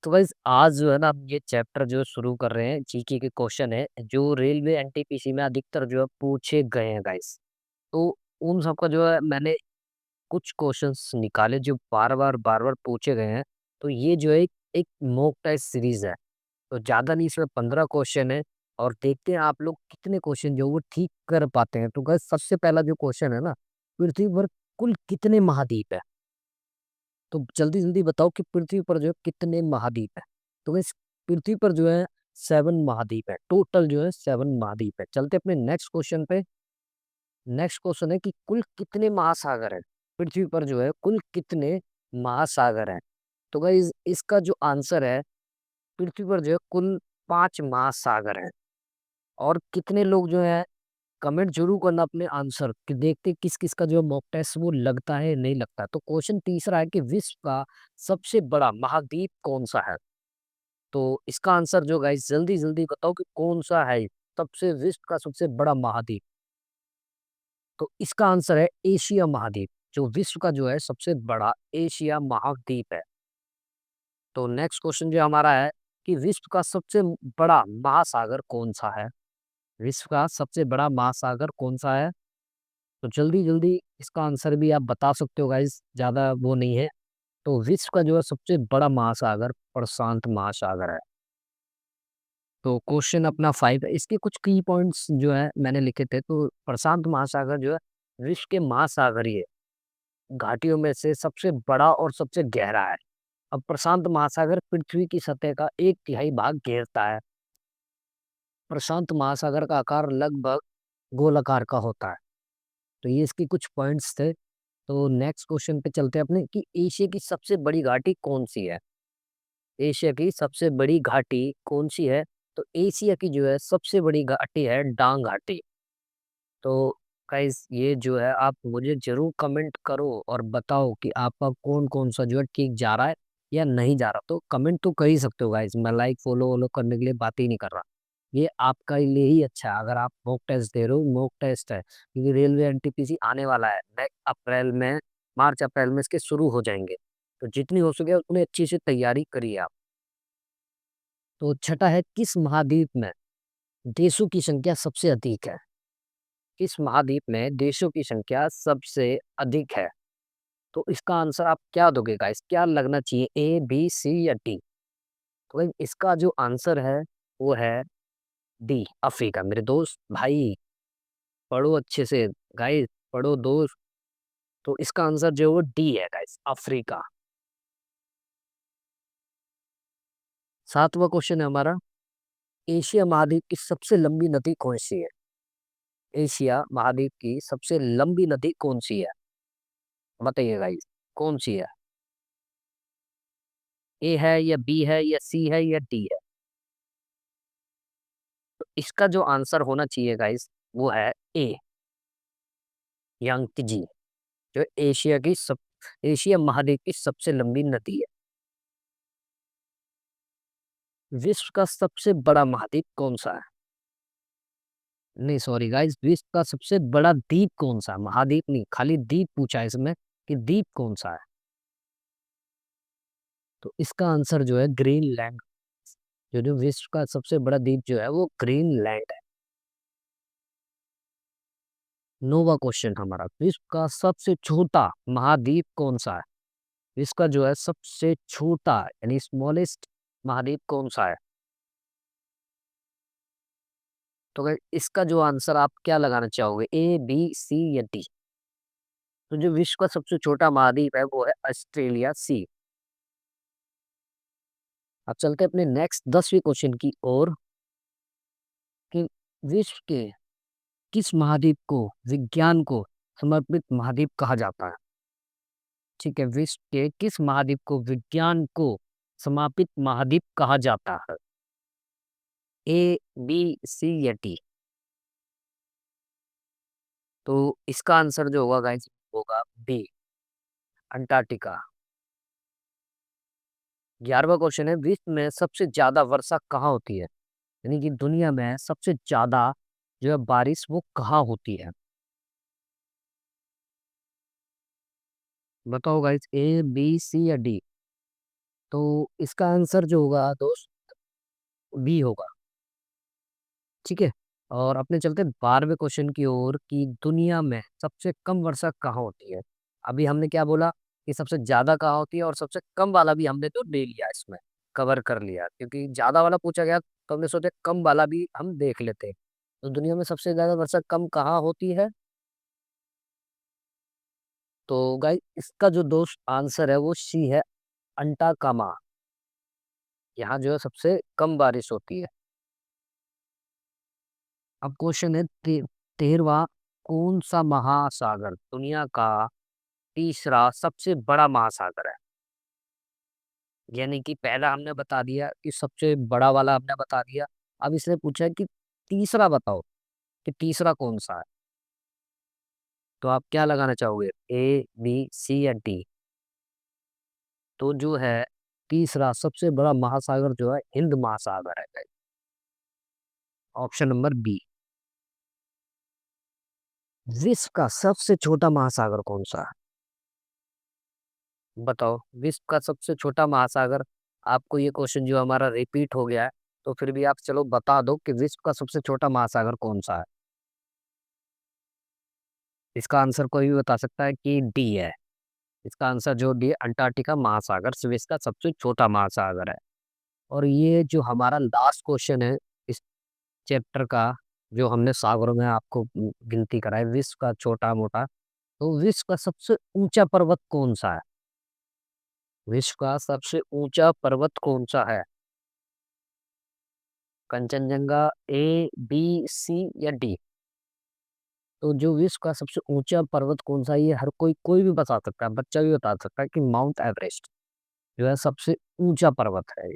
तो गाइस आज जो है ना हम ये चैप्टर जो शुरू कर रहे हैं जीके के क्वेश्चन है जो रेलवे एनटीपीसी में अधिकतर जो है पूछे गए हैं गाइस। तो उन सबका जो है मैंने कुछ क्वेश्चंस निकाले जो बार बार पूछे गए हैं। तो ये जो है एक मॉक टेस्ट सीरीज है। तो ज्यादा नहीं, इसमें 15 क्वेश्चन है और देखते हैं आप लोग कितने क्वेश्चन जो वो ठीक कर पाते हैं। तो गाइस सबसे पहला जो क्वेश्चन है ना, पृथ्वी पर कुल कितने महाद्वीप है? तो जल्दी जल्दी बताओ कि पृथ्वी पर जो है कितने महाद्वीप है। तो इस पृथ्वी पर जो है 7 महाद्वीप है, टोटल जो है 7 महाद्वीप है। चलते अपने नेक्स्ट क्वेश्चन पे। नेक्स्ट क्वेश्चन है कि कुल कितने महासागर है पृथ्वी पर, जो है कुल कितने महासागर हैं? तो गाइस इसका जो आंसर है, पृथ्वी पर जो है कुल 5 महासागर हैं। और कितने लोग जो है कमेंट जरूर करना अपने आंसर कि देखते किस किस का जो मॉक टेस्ट वो लगता है नहीं लगता। तो क्वेश्चन तीसरा है कि विश्व का सबसे बड़ा महाद्वीप कौन सा है? तो इसका आंसर जो गाइस जल्दी जल्दी बताओ कि कौन सा है सबसे विश्व का सबसे बड़ा महाद्वीप। तो इसका आंसर है एशिया महाद्वीप, जो विश्व का जो है सबसे बड़ा एशिया महाद्वीप है। तो नेक्स्ट क्वेश्चन जो हमारा है कि विश्व का सबसे बड़ा महासागर कौन सा है? विश्व का सबसे बड़ा महासागर कौन सा है? तो जल्दी जल्दी इसका आंसर भी आप बता सकते हो गाइस, ज्यादा वो नहीं है। तो विश्व का जो है सबसे बड़ा महासागर प्रशांत महासागर है। तो क्वेश्चन अपना 5 है, इसके कुछ की पॉइंट्स जो है मैंने लिखे थे। तो प्रशांत महासागर जो है विश्व के महासागरीय घाटियों में से सबसे बड़ा और सबसे गहरा है। अब प्रशांत महासागर पृथ्वी की सतह का 1/3 भाग घेरता है। प्रशांत महासागर का आकार लगभग गोलाकार का होता है। तो ये इसके कुछ पॉइंट्स थे। तो नेक्स्ट क्वेश्चन पे चलते हैं अपने कि एशिया की सबसे बड़ी घाटी कौन सी है? एशिया की सबसे बड़ी घाटी कौन सी है? तो एशिया की जो है सबसे बड़ी घाटी है डांग घाटी। तो गाइस ये जो है आप मुझे जरूर कमेंट करो और बताओ कि आपका कौन कौन सा जो है ठीक जा रहा है या नहीं जा रहा। तो कमेंट तो कर ही सकते हो गाइस, मैं लाइक फॉलो वॉलो करने के लिए बात ही नहीं कर रहा। ये आपका लिए ही अच्छा है अगर आप मॉक टेस्ट दे रहे हो। मॉक टेस्ट है क्योंकि रेलवे एनटीपीसी आने वाला है नेक्स्ट अप्रैल में, मार्च अप्रैल में इसके शुरू हो जाएंगे। तो जितनी हो सके उतनी अच्छी से तैयारी करिए आप। तो छठा है, किस महाद्वीप में देशों की संख्या सबसे अधिक है? किस महाद्वीप में देशों की संख्या सबसे अधिक है? तो इसका आंसर आप क्या दोगे गाइस, क्या लगना चाहिए, ए बी सी या डी? तो भाई इसका जो आंसर है वो है डी, अफ्रीका। मेरे दोस्त भाई पढ़ो अच्छे से गाइस, पढ़ो दोस्त। तो इसका आंसर जो है वो डी है गाइस, अफ्रीका। सातवां क्वेश्चन है हमारा, एशिया महाद्वीप की सबसे लंबी नदी कौन सी है? एशिया महाद्वीप की सबसे लंबी नदी कौन सी है? बताइए गाइस, कौन सी है? ए है या बी है या सी है या डी है? तो इसका जो आंसर होना चाहिए गाइस वो है ए, यांगत्जी, जो एशिया महाद्वीप की सबसे लंबी नदी है। विश्व का सबसे बड़ा महाद्वीप कौन सा है? नहीं सॉरी गाइस, विश्व का सबसे बड़ा द्वीप कौन सा है? महाद्वीप नहीं, खाली द्वीप पूछा है इसमें कि द्वीप कौन सा है। तो इसका आंसर जो है ग्रीनलैंड। जो जो विश्व का सबसे बड़ा द्वीप जो है वो ग्रीनलैंड है। नोवा क्वेश्चन हमारा, विश्व का सबसे छोटा महाद्वीप कौन सा है? विश्व का जो है सबसे छोटा यानी स्मॉलेस्ट महाद्वीप कौन सा है? तो अगर इसका जो आंसर आप क्या लगाना चाहोगे, ए बी सी या डी? तो जो विश्व का सबसे छोटा महाद्वीप है वो है ऑस्ट्रेलिया, सी। अब चलते हैं अपने नेक्स्ट 10वीं क्वेश्चन की ओर कि विश्व के किस महाद्वीप को विज्ञान को समर्पित महाद्वीप कहा जाता है? ठीक है, विश्व के किस महाद्वीप को विज्ञान को समर्पित महाद्वीप कहा जाता है? ए बी सी या डी? तो इसका आंसर जो होगा गाइस होगा बी, अंटार्कटिका। 11वां क्वेश्चन है, विश्व में सबसे ज्यादा वर्षा कहाँ होती है? यानी कि दुनिया में सबसे ज्यादा जो है बारिश वो कहाँ होती है? बताओ गाइस, ए बी सी या डी? तो इसका आंसर जो होगा दोस्त बी होगा। ठीक है। और अपने चलते 12वें क्वेश्चन की ओर कि दुनिया में सबसे कम वर्षा कहाँ होती है। अभी हमने क्या बोला कि सबसे ज्यादा कहाँ होती है, और सबसे कम वाला भी हमने तो ले लिया, इसमें कवर कर लिया, क्योंकि ज्यादा वाला पूछा गया तो हमने सोचा कम वाला भी हम देख लेते। तो दुनिया में सबसे ज्यादा वर्षा कम कहाँ होती है। तो गाइस इसका जो दोस्त आंसर है वो सी है, अंटाकामा। यहाँ जो है सबसे कम बारिश होती है। अब क्वेश्चन है 13वां, कौन सा महासागर दुनिया का तीसरा सबसे बड़ा महासागर है। यानी कि पहला हमने बता दिया कि सबसे बड़ा वाला हमने बता दिया। अब इसने पूछा है कि तीसरा बताओ, कि तीसरा कौन सा है। तो आप क्या लगाना चाहोगे, ए बी सी या डी। तो जो है तीसरा सबसे बड़ा महासागर जो है हिंद महासागर है। Option number B. विश्व का सबसे छोटा महासागर कौन सा है। बताओ विश्व का सबसे छोटा महासागर। आपको ये क्वेश्चन जो हमारा रिपीट हो गया है, तो फिर भी आप चलो बता दो कि विश्व का सबसे छोटा महासागर कौन सा है। इसका आंसर कोई भी बता सकता है कि डी है। इसका आंसर जो डी है, अंटार्कटिका महासागर विश्व का सबसे छोटा महासागर है। और ये जो हमारा लास्ट क्वेश्चन है इस चैप्टर का, जो हमने सागरों में आपको गिनती कराई विश्व का छोटा मोटा, तो विश्व का सबसे ऊंचा पर्वत कौन सा है। विश्व का सबसे ऊंचा पर्वत कौन सा है। कंचनजंगा, ए बी सी या डी। तो जो विश्व का सबसे ऊंचा पर्वत कौन सा है, ये हर कोई भी बता सकता है, बच्चा भी बता सकता है कि माउंट एवरेस्ट जो है सबसे ऊंचा पर्वत है।